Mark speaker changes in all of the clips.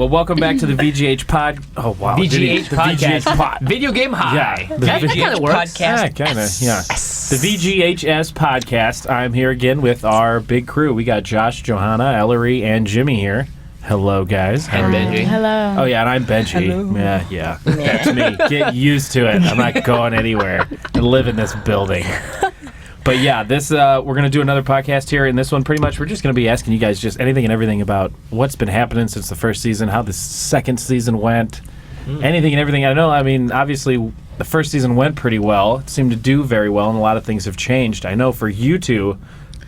Speaker 1: Well, welcome back to the VGH pod. Oh wow,
Speaker 2: VGH podcast.
Speaker 1: VGH pod.
Speaker 2: Video game high.
Speaker 1: Yeah,
Speaker 2: that kind of works.
Speaker 1: Yeah, kind of. Yeah. The VGHS podcast. I'm here again with our big crew. We got Josh, Johanna, Ellery, and Jimmy here. Hello, guys.
Speaker 2: And Benji.
Speaker 3: Hello.
Speaker 1: Oh, yeah, and I'm Benji.
Speaker 3: Hello.
Speaker 1: Yeah. That's me. Get used to it. I'm not going anywhere. I live in this building. But yeah, this we're going to do another podcast here. And this one, pretty much, we're just going to be asking you guys just anything and everything about what's been happening since the first season, how the second season went, anything and everything. I know, I mean, obviously, the first season went pretty well. It seemed to do very well, and a lot of things have changed. I know for you two,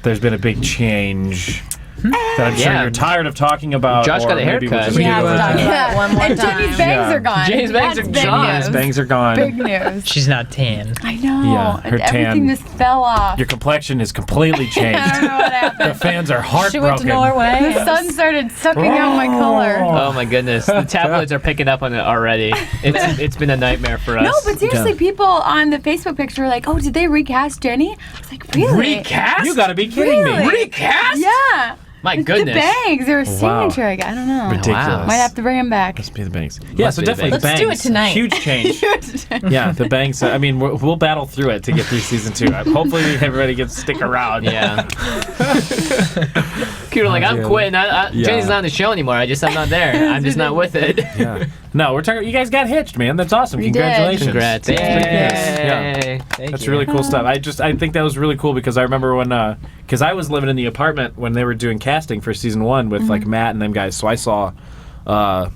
Speaker 1: there's been a big change that I'm sure you're tired of talking about.
Speaker 2: Josh got a haircut.
Speaker 3: We have to talk about it one more
Speaker 4: And
Speaker 3: time.
Speaker 4: Jimmy's bangs are gone.
Speaker 2: Jimmy's bangs are
Speaker 4: That's big
Speaker 2: gone.
Speaker 1: His
Speaker 4: news.
Speaker 1: bangs are gone.
Speaker 4: Big news.
Speaker 5: She's not tan.
Speaker 4: I know.
Speaker 1: Yeah, her
Speaker 4: and everything
Speaker 1: tan-
Speaker 4: just fell off.
Speaker 1: Your complexion has completely
Speaker 4: I
Speaker 1: changed.
Speaker 4: don't know what happened.
Speaker 1: The fans are
Speaker 3: She went
Speaker 1: heartbroken.
Speaker 3: to Norway.
Speaker 4: The sun started sucking out my color.
Speaker 2: Oh my goodness, the tabloids are picking up on it already. It's been a nightmare for us.
Speaker 4: No, but seriously, people on the Facebook picture were like, "Oh, did they recast Jenny?" I was like, "Really?
Speaker 2: Recast?
Speaker 1: You gotta be kidding
Speaker 4: Really?
Speaker 1: me.
Speaker 2: Recast?
Speaker 4: Yeah."
Speaker 2: My
Speaker 4: It's
Speaker 2: goodness.
Speaker 4: The bangs. They were
Speaker 1: Wow.
Speaker 4: signature. I don't know.
Speaker 1: Ridiculous.
Speaker 4: Might have to bring them back.
Speaker 1: Must be the bangs. Yeah,
Speaker 2: Must
Speaker 1: so
Speaker 2: be the
Speaker 1: definitely
Speaker 2: bangs.
Speaker 1: the bangs.
Speaker 3: Let's do it tonight.
Speaker 1: Huge change. Yeah, the bangs. I mean, we'll battle through it to get through season 2. Hopefully, everybody gets stick around.
Speaker 2: Yeah. People are like, I'm
Speaker 1: Yeah.
Speaker 2: quitting.
Speaker 1: Yeah.
Speaker 2: Jenny's not on the show anymore. I'm not there. I'm just not with it.
Speaker 1: Yeah. No, we're talking. You guys got hitched, man. That's awesome.
Speaker 4: We did.
Speaker 1: Congratulations.
Speaker 2: Congrats.
Speaker 1: That's pretty
Speaker 2: Yay.
Speaker 1: nice. Yeah.
Speaker 5: Thank
Speaker 1: That's
Speaker 5: you.
Speaker 1: really cool stuff. I think that was really cool because I remember when because I was living in the apartment when they were doing casting for season 1 with like Matt and them guys, so I saw a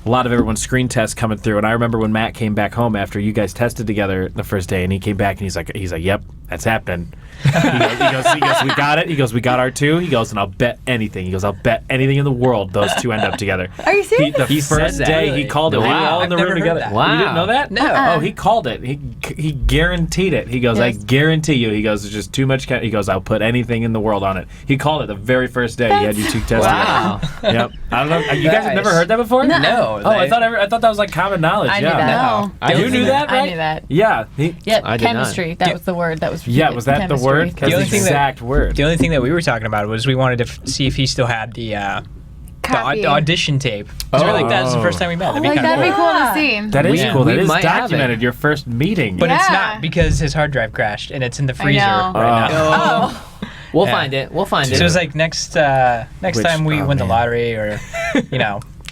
Speaker 1: lot of everyone's screen tests coming through, and I remember when Matt came back home after you guys tested together the first day, and he came back and he's like, yep, that's happening. He goes, we got it. He goes, we got our 2. He goes, and I'll bet anything. He goes, I'll bet anything in the world those 2 end up together.
Speaker 4: Are you serious?
Speaker 1: The
Speaker 2: He
Speaker 1: first
Speaker 2: said that.
Speaker 1: day he called it. We were
Speaker 2: Wow.
Speaker 1: all in the
Speaker 5: I've
Speaker 1: room
Speaker 5: never heard
Speaker 1: together.
Speaker 5: that.
Speaker 2: Wow.
Speaker 1: You didn't know that?
Speaker 5: No.
Speaker 1: Oh, he called it. He guaranteed it. He goes, I guarantee you. He goes, it's just too much. He goes, I'll put anything in the world on it. He called it the very first day he had you 2 tested.
Speaker 2: Wow.
Speaker 1: Yep. I don't know. You guys have never
Speaker 5: Nice.
Speaker 1: heard that before?
Speaker 5: No.
Speaker 1: Oh, I thought that was like common knowledge.
Speaker 3: I knew
Speaker 1: yeah.
Speaker 3: that.
Speaker 4: No.
Speaker 2: I
Speaker 1: You
Speaker 2: didn't
Speaker 1: knew
Speaker 2: either.
Speaker 1: that, right?
Speaker 3: I knew that.
Speaker 1: Yeah.
Speaker 3: Yeah,
Speaker 2: I did not.
Speaker 3: chemistry. That was the word. That was
Speaker 1: Yeah. Was that the
Speaker 3: chemistry.
Speaker 1: word? That's
Speaker 5: The only
Speaker 1: the
Speaker 5: thing that-
Speaker 1: exact word.
Speaker 5: The only thing that we were talking about was we wanted to see if he still had the
Speaker 4: Copy.
Speaker 5: audition tape. 'Cause we're like, that was the first time we met. That'd be
Speaker 4: Like,
Speaker 5: kind of
Speaker 4: that'd
Speaker 5: cool.
Speaker 4: be cool to see.
Speaker 1: That is
Speaker 2: Yeah.
Speaker 1: cool. That
Speaker 2: We
Speaker 1: is
Speaker 2: might have it.
Speaker 1: documented. Your first meeting.
Speaker 5: But it's
Speaker 4: Yeah.
Speaker 5: not because his hard drive crashed and it's in the freezer
Speaker 4: know.
Speaker 5: right now.
Speaker 2: We'll
Speaker 5: Yeah.
Speaker 2: find it. We'll find
Speaker 5: So
Speaker 2: it.
Speaker 5: it's like next
Speaker 1: Which-
Speaker 5: time we
Speaker 1: oh,
Speaker 5: win the
Speaker 1: man.
Speaker 5: lottery or,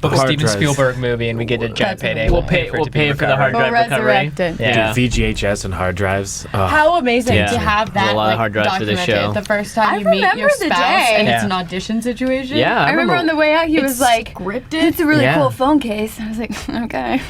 Speaker 5: book a
Speaker 1: Hard
Speaker 5: Steven
Speaker 1: drives.
Speaker 5: Spielberg movie and we get a giant
Speaker 3: That's
Speaker 5: payday.
Speaker 2: We'll
Speaker 5: to
Speaker 2: pay
Speaker 5: to be
Speaker 2: for the hard
Speaker 5: recovered.
Speaker 4: We'll
Speaker 2: drive recovery.
Speaker 4: resurrect it.
Speaker 5: Yeah.
Speaker 1: Dude, VGHS and hard drives.
Speaker 3: How amazing
Speaker 2: Yeah.
Speaker 3: to have
Speaker 2: There's
Speaker 3: that
Speaker 2: a lot of
Speaker 3: like,
Speaker 2: hard drives for this
Speaker 3: documented
Speaker 2: show.
Speaker 3: the first time
Speaker 4: I
Speaker 3: you meet your
Speaker 4: remember the
Speaker 3: spouse
Speaker 4: day.
Speaker 3: and it's
Speaker 5: Yeah.
Speaker 3: an audition situation.
Speaker 2: Yeah,
Speaker 4: I remember on the way out, he was like,
Speaker 3: scripted.
Speaker 4: "It's a really
Speaker 2: Yeah.
Speaker 4: cool phone case." I was like, "Okay."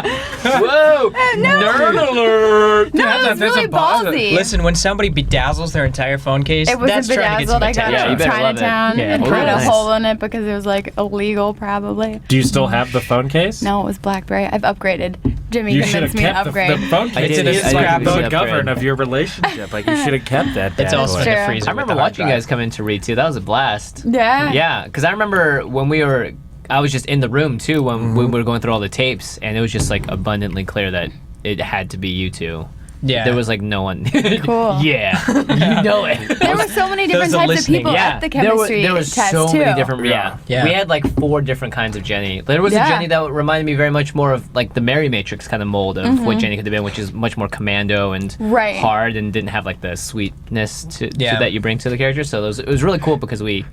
Speaker 2: Whoa!
Speaker 4: No.
Speaker 2: Nerd alert!
Speaker 4: No,
Speaker 1: Yeah,
Speaker 4: it was
Speaker 1: there's a
Speaker 4: really
Speaker 1: box that-
Speaker 4: ballsy.
Speaker 5: Listen, when somebody bedazzles their entire phone case,
Speaker 4: It was
Speaker 5: that's
Speaker 4: a
Speaker 5: trying to get some
Speaker 4: bedazzled. I got
Speaker 5: attention.
Speaker 4: it
Speaker 2: you
Speaker 4: from
Speaker 2: better love it.
Speaker 4: Chinatown
Speaker 5: Yeah.
Speaker 4: and
Speaker 5: Oh,
Speaker 4: put
Speaker 2: nice.
Speaker 4: a hole in it because it was like illegal, probably.
Speaker 1: Do you still have the phone case?
Speaker 4: No, it was BlackBerry. I've upgraded. Jimmy
Speaker 1: You should have
Speaker 4: convinced me to
Speaker 1: kept
Speaker 4: upgrade.
Speaker 1: the phone case.
Speaker 5: did-
Speaker 1: It's
Speaker 5: I
Speaker 1: like
Speaker 5: did
Speaker 1: the
Speaker 2: upgrade.
Speaker 1: govern of your relationship. Like you should have kept that.
Speaker 5: It's
Speaker 1: bad
Speaker 5: also
Speaker 1: boy.
Speaker 5: in the
Speaker 4: True.
Speaker 5: freezer.
Speaker 2: I remember watching you guys come into Reed too. That was a blast.
Speaker 4: Yeah.
Speaker 2: Yeah, because I remember when I was just in the room too when we were going through all the tapes, and it was just like abundantly clear that it had to be you two.
Speaker 5: Yeah.
Speaker 2: There was like no one.
Speaker 4: Cool.
Speaker 2: Yeah, you know it.
Speaker 4: There were so many different
Speaker 5: Those are
Speaker 4: types of
Speaker 5: listening.
Speaker 4: people
Speaker 2: Yeah,
Speaker 4: at the chemistry
Speaker 2: there was
Speaker 4: test
Speaker 2: so
Speaker 4: too.
Speaker 2: many different. Yeah.
Speaker 5: Yeah.
Speaker 2: We had like 4 different kinds of Jenny. There was
Speaker 4: Yeah.
Speaker 2: a Jenny that reminded me very much more of like the Mary Matrix kind of mold of what Jenny could have been, which is much more commando and
Speaker 4: Right.
Speaker 2: hard and didn't have like the sweetness to
Speaker 5: Yeah.
Speaker 2: that you bring to the character. So it was really cool because we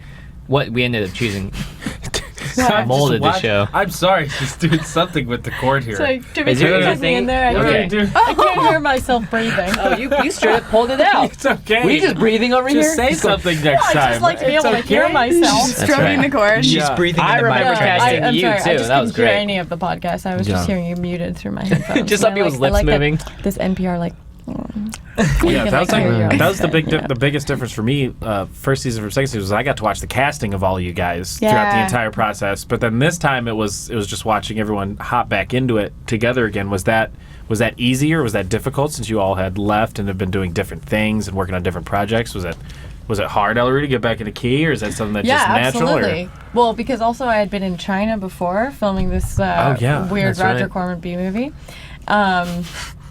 Speaker 2: ended up choosing. Molded the show.
Speaker 1: I'm sorry, she's doing something with the cord here.
Speaker 3: It's like Jimmy
Speaker 2: Is there
Speaker 3: tucking me
Speaker 2: anything-
Speaker 3: in there.
Speaker 2: Okay.
Speaker 3: I can't hear myself breathing.
Speaker 2: Oh, you straight up pulled it out.
Speaker 1: It's okay.
Speaker 2: Were you just breathing over here?
Speaker 1: Just say
Speaker 2: Just go-
Speaker 1: something next
Speaker 3: I
Speaker 1: time.
Speaker 3: just like to be
Speaker 1: It's
Speaker 3: able to hear
Speaker 1: okay.
Speaker 3: myself.
Speaker 2: That's
Speaker 4: Stroking
Speaker 2: right.
Speaker 4: the cord.
Speaker 5: She's
Speaker 1: Yeah.
Speaker 5: breathing
Speaker 2: I
Speaker 5: in the
Speaker 2: remember
Speaker 5: microphone.
Speaker 2: casting
Speaker 3: I'm
Speaker 2: you,
Speaker 3: sorry,
Speaker 2: too.
Speaker 3: I just
Speaker 2: That was
Speaker 3: couldn't hear
Speaker 2: great.
Speaker 3: any of the podcast. I was
Speaker 1: Yeah.
Speaker 3: just hearing you muted through my headphones.
Speaker 2: Just
Speaker 3: And
Speaker 2: some people's
Speaker 3: I
Speaker 2: lips
Speaker 3: like
Speaker 2: moving.
Speaker 3: This NPR like.
Speaker 1: Yeah, that was,
Speaker 3: Yeah.
Speaker 1: that was the biggest difference for me. First season from second season was I got to watch the casting of all you guys throughout the
Speaker 4: Yeah.
Speaker 1: entire process. But then this time it was just watching everyone hop back into it together again. Was that easier? Was that difficult since you all had left and have been doing different things and working on different projects? Was it hard, Ellery, to get back into Key, or is that something that's just natural?
Speaker 3: absolutely.
Speaker 1: Or?
Speaker 3: Well, because also I had been in China before filming this
Speaker 1: yeah,
Speaker 3: weird
Speaker 1: that's
Speaker 3: Roger
Speaker 1: right.
Speaker 3: Corman B movie.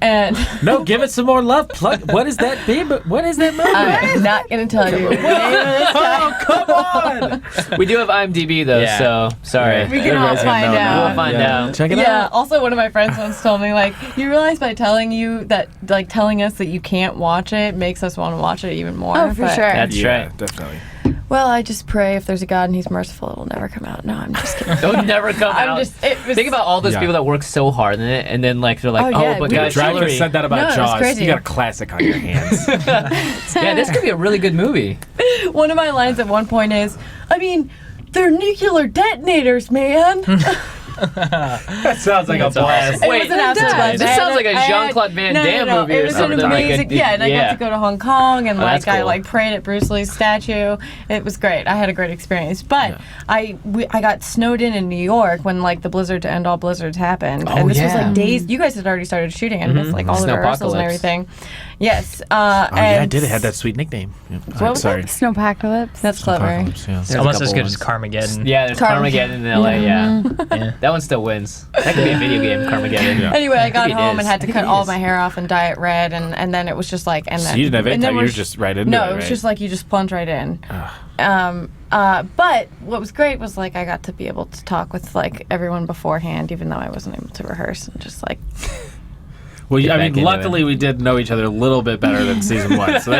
Speaker 3: And
Speaker 1: No, give it some more love. Plug. What is that baby? What is that movie?
Speaker 3: I'm not going to tell you.
Speaker 1: Oh, come on!
Speaker 2: We do have IMDb though,
Speaker 5: Yeah.
Speaker 2: so sorry.
Speaker 4: We can all
Speaker 1: Everybody's
Speaker 4: find
Speaker 1: gonna know
Speaker 4: out.
Speaker 1: now.
Speaker 2: We'll find out.
Speaker 1: Check it
Speaker 3: Yeah.
Speaker 1: out.
Speaker 3: Also, one of my friends once told me, like, you realize by telling us that you can't watch it makes us want to watch it even more.
Speaker 4: Oh, for
Speaker 3: But-
Speaker 4: sure.
Speaker 2: That's
Speaker 1: Yeah,
Speaker 2: right.
Speaker 1: definitely.
Speaker 3: Well, I just pray if there's a God and He's merciful, it'll never come out. No, I'm just kidding.
Speaker 2: It'll never come out.
Speaker 3: It was,
Speaker 2: Think about all those
Speaker 1: Yeah.
Speaker 2: people that work so hard in it, and then like they're like,
Speaker 3: Oh, yeah,
Speaker 2: but
Speaker 3: we
Speaker 2: guys,
Speaker 1: Driver
Speaker 2: Hillary.
Speaker 1: said that about
Speaker 3: No, it was
Speaker 1: Jaws.
Speaker 3: crazy.
Speaker 1: You got a classic on your hands.
Speaker 2: Yeah, this could be a really good movie.
Speaker 3: one of my lines at one point is, I mean, they're nuclear detonators, man.
Speaker 1: That sounds like a blast.
Speaker 3: It
Speaker 2: Wait,
Speaker 3: was an absolute blast.
Speaker 2: this
Speaker 3: I had
Speaker 2: sounds like a
Speaker 3: I had-
Speaker 2: Jean-Claude Van Damme movie
Speaker 3: It
Speaker 2: or
Speaker 3: was
Speaker 2: something.
Speaker 3: an
Speaker 2: like
Speaker 3: amazing,
Speaker 2: a,
Speaker 3: and I got to go to Hong Kong, and
Speaker 2: that's
Speaker 3: I
Speaker 2: cool.
Speaker 3: like prayed at Bruce Lee's statue. It was great. I had a great experience. But I got snowed in New York when like the blizzard to end all blizzards happened, and this was
Speaker 2: yeah.
Speaker 3: like days. You guys had already started shooting, and missed like all the rehearsals and
Speaker 2: Snowpocalypse.
Speaker 3: everything. Yes.
Speaker 1: Oh, yeah, I did. It had that sweet nickname. Yeah.
Speaker 3: What was
Speaker 1: Sorry.
Speaker 4: Snowpocalypse.
Speaker 3: That's clever.
Speaker 1: Apocalypse, yeah.
Speaker 5: It's
Speaker 2: There's a
Speaker 5: almost as
Speaker 2: couple
Speaker 5: good as Carmageddon.
Speaker 2: Yeah, there's Carmageddon in LA. Yeah, that one still wins. That could be a video game, Carmageddon.
Speaker 1: Yeah.
Speaker 3: Anyway, I got
Speaker 2: It
Speaker 3: home
Speaker 2: is.
Speaker 3: and had to
Speaker 2: It
Speaker 3: cut all
Speaker 2: is.
Speaker 3: my hair off and dye it red, and then it was just like, and
Speaker 1: So
Speaker 3: then
Speaker 1: you didn't have
Speaker 3: and
Speaker 1: any
Speaker 3: then
Speaker 1: time. You
Speaker 3: we're
Speaker 1: were just right into
Speaker 3: no,
Speaker 1: it,
Speaker 3: it was
Speaker 1: right?
Speaker 3: just like you just plunge right in. But what was great was like I got to be able to talk with like everyone beforehand, even though I wasn't able to rehearse, and just like
Speaker 1: Well,
Speaker 2: Get
Speaker 1: I
Speaker 2: back
Speaker 1: mean,
Speaker 2: into
Speaker 1: luckily we did know each other a little bit better than season one. So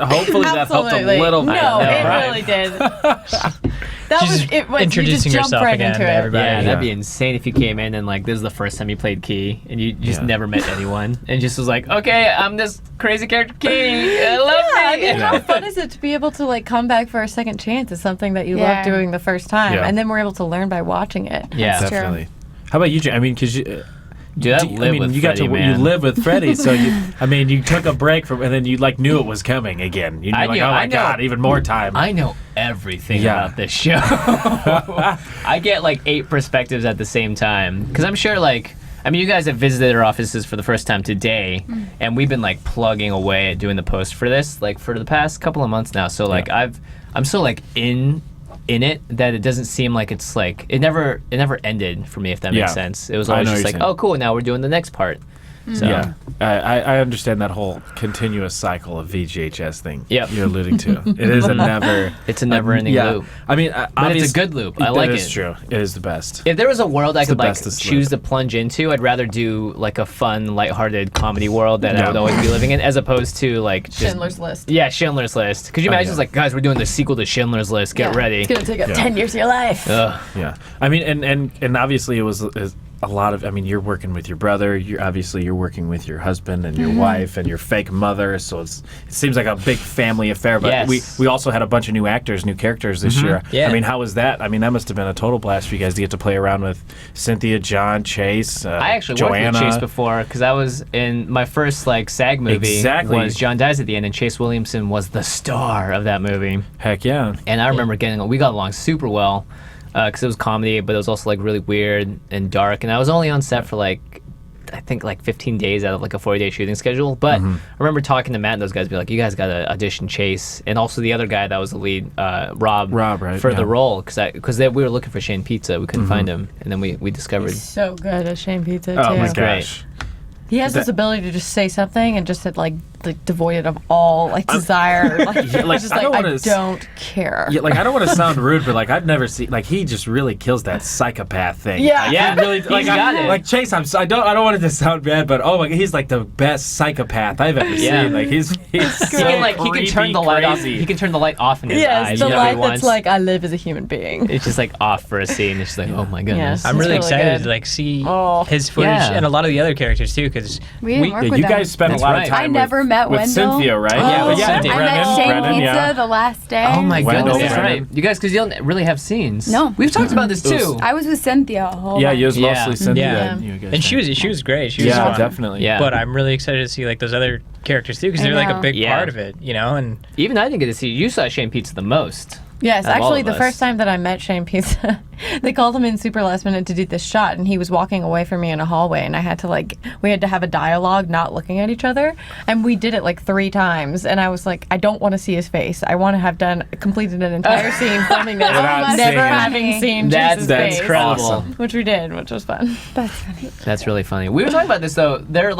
Speaker 1: hopefully that helped a
Speaker 3: absolutely.
Speaker 1: little bit.
Speaker 3: No, it
Speaker 2: right.
Speaker 3: really did. That
Speaker 5: She's
Speaker 3: was it. Was
Speaker 5: introducing
Speaker 3: you just
Speaker 5: yourself
Speaker 3: jumped right
Speaker 5: again
Speaker 3: into
Speaker 5: to
Speaker 3: it.
Speaker 5: everybody.
Speaker 2: Yeah,
Speaker 1: Yeah.
Speaker 2: that'd be insane if you came in and like this is the first time you played Key and you just
Speaker 1: Yeah.
Speaker 2: never met anyone and just was like, okay, I'm this crazy character Key. I love
Speaker 3: Yeah, I
Speaker 2: me.
Speaker 3: mean, how fun is it to be able to like come back for a second chance? It's something that you
Speaker 4: Yeah.
Speaker 3: love doing the first time,
Speaker 1: Yeah.
Speaker 3: and then we're able to learn by watching it.
Speaker 2: Yeah.
Speaker 3: That's true.
Speaker 1: Definitely. How about you, Jay? I mean, because you.
Speaker 2: Dude, I live with
Speaker 1: you
Speaker 2: Freddie, man.
Speaker 1: you live with Freddie, so you took a break from, and then you like knew it was coming again. You're
Speaker 2: I
Speaker 1: like,
Speaker 2: knew-
Speaker 1: oh my
Speaker 2: I know.
Speaker 1: god, even more time.
Speaker 2: I know everything
Speaker 1: Yeah.
Speaker 2: about this show. I get like 8 perspectives at the same time because I'm sure like I mean you guys have visited our offices for the first time today and we've been like plugging away at doing the post for this like for the past couple of months now. So like
Speaker 1: Yeah.
Speaker 2: I'm so like in it that it doesn't seem like it's like it never ended for me if that makes
Speaker 1: Yeah.
Speaker 2: sense. It was
Speaker 1: I
Speaker 2: always
Speaker 1: know
Speaker 2: just
Speaker 1: what
Speaker 2: like
Speaker 1: you're
Speaker 2: oh cool now we're doing the next part. So
Speaker 1: Yeah, I understand that whole continuous cycle of VGHS thing
Speaker 2: Yep.
Speaker 1: you're alluding to. It is a never.
Speaker 2: it's a never-ending
Speaker 1: yeah.
Speaker 2: loop.
Speaker 1: I mean,
Speaker 2: But it's a good loop. I like
Speaker 1: That
Speaker 2: it.
Speaker 1: is true. It is the best.
Speaker 2: If there was a world I could
Speaker 1: the
Speaker 2: like
Speaker 1: bestest
Speaker 2: choose
Speaker 1: loop.
Speaker 2: to plunge into, I'd rather do like a fun, lighthearted comedy world that I
Speaker 1: Yeah.
Speaker 2: would always be living in, as opposed to like just,
Speaker 3: Schindler's List.
Speaker 2: Yeah, Schindler's List. Could you
Speaker 1: Oh,
Speaker 2: imagine?
Speaker 1: yeah.
Speaker 2: It's like, guys, we're doing the sequel to Schindler's List. Get
Speaker 3: Yeah.
Speaker 2: ready.
Speaker 3: It's gonna take up
Speaker 1: Yeah.
Speaker 3: 10 years of your life.
Speaker 2: Ugh.
Speaker 1: Yeah, I mean, and obviously it was a lot of. I mean, you're working with your brother. You're working with your husband and your wife and your fake mother. So it seems like a big family affair. But
Speaker 2: Yes.
Speaker 1: we also had a bunch of new actors, new characters this year.
Speaker 5: Yeah.
Speaker 1: I mean, how was that? I mean, that must have been a total blast for you guys to get to play around with Cynthia, John, Chase.
Speaker 2: I actually
Speaker 1: Joanna.
Speaker 2: worked with Chase before because I was in my first like SAG movie.
Speaker 1: Exactly.
Speaker 2: Was John Dies at the end, and Chase Williamson was the star of that movie.
Speaker 1: Heck yeah.
Speaker 2: And I remember we got along super well because it was comedy, but it was also like really weird and dark. And I was only on set for like, I think like 15 days out of like a 40-day shooting schedule. But I remember talking to Matt and those guys, be like, you guys got to audition Chase. And also the other guy that was the lead, Rob,
Speaker 1: right,
Speaker 2: for
Speaker 1: yeah.
Speaker 2: the role. Because we were looking for Shane Pizza. We couldn't find him. And then we discovered.
Speaker 3: So good at Shane Pizza,
Speaker 1: Oh
Speaker 3: too.
Speaker 1: my
Speaker 2: great.
Speaker 1: gosh.
Speaker 3: He has this ability to just say something and just like devoid of all like desire. Like,
Speaker 1: Yeah, like,
Speaker 3: just
Speaker 1: I
Speaker 3: like
Speaker 1: don't
Speaker 3: I
Speaker 1: wanna
Speaker 3: don't care.
Speaker 1: Yeah, like I don't want to sound rude, but like I've never seen like he just really kills that psychopath thing.
Speaker 3: Yeah.
Speaker 1: Like,
Speaker 2: Yeah,
Speaker 1: he really.
Speaker 2: he's
Speaker 1: Like,
Speaker 2: got it.
Speaker 1: Like Chase, I don't want it to sound bad, but oh my, god, he's like the best psychopath I've ever
Speaker 2: Yeah.
Speaker 1: seen. Like he's
Speaker 2: He
Speaker 1: so
Speaker 2: can turn the light off.
Speaker 1: crazy.
Speaker 2: He can turn the light off in his
Speaker 3: Yeah,
Speaker 2: eyes.
Speaker 3: it's the
Speaker 2: whenever he
Speaker 3: light that's
Speaker 2: wants.
Speaker 3: like I live as a human being.
Speaker 2: It's just like off for a scene. It's just like, oh my goodness.
Speaker 5: I'm
Speaker 3: It's
Speaker 5: really
Speaker 3: really
Speaker 5: excited
Speaker 3: good.
Speaker 5: to like see
Speaker 3: Oh.
Speaker 5: his footage
Speaker 2: Yeah.
Speaker 5: and a lot of the other characters too, because
Speaker 4: We didn't work
Speaker 1: Yeah,
Speaker 4: with
Speaker 1: you
Speaker 4: them.
Speaker 1: guys spent
Speaker 2: That's
Speaker 1: a lot
Speaker 2: right.
Speaker 1: of time.
Speaker 4: I never met
Speaker 1: with
Speaker 4: Wendell.
Speaker 1: Cynthia, right?
Speaker 5: Yeah, with Cynthia.
Speaker 4: I
Speaker 1: Brennan,
Speaker 4: met Shane
Speaker 1: Brennan,
Speaker 4: Pizza
Speaker 1: yeah.
Speaker 4: the last day.
Speaker 2: Oh my
Speaker 1: Wendell,
Speaker 2: goodness, that's
Speaker 1: Brennan.
Speaker 2: right. You guys, because you don't really have scenes.
Speaker 4: No.
Speaker 2: We've talked about this too.
Speaker 4: I was with Cynthia a whole
Speaker 1: Yeah,
Speaker 4: bunch.
Speaker 1: you was
Speaker 2: Yeah.
Speaker 1: mostly Cynthia.
Speaker 5: Yeah.
Speaker 1: You guys
Speaker 5: and she
Speaker 1: had-
Speaker 5: was great. She was
Speaker 1: Yeah,
Speaker 5: fun.
Speaker 1: definitely.
Speaker 2: Yeah.
Speaker 5: But I'm really excited to see like those other characters too, because
Speaker 4: I
Speaker 5: they're like a
Speaker 4: know.
Speaker 5: big
Speaker 2: Yeah.
Speaker 5: part of it, you know. And
Speaker 2: Even I didn't get to see. You saw Shane Pizza the most.
Speaker 3: Yes,
Speaker 2: Of all
Speaker 3: actually,
Speaker 2: of
Speaker 3: the
Speaker 2: us.
Speaker 3: first time that I met Shane Pizza, they called him in super last minute to do this shot, and he was walking away from me in a hallway, and I had to we had to have a dialogue, not looking at each other, and we did it 3 times, and I was like, I don't want to see his face. I want to have completed an entire scene filming this,
Speaker 1: Without
Speaker 3: never
Speaker 1: seeing him.
Speaker 3: having seen
Speaker 2: That's
Speaker 3: Jesus'
Speaker 2: that's
Speaker 3: face,
Speaker 2: incredible.
Speaker 1: Awesome.
Speaker 3: which we did, which was fun.
Speaker 4: That's funny.
Speaker 2: That's really funny. We were talking about this though. They're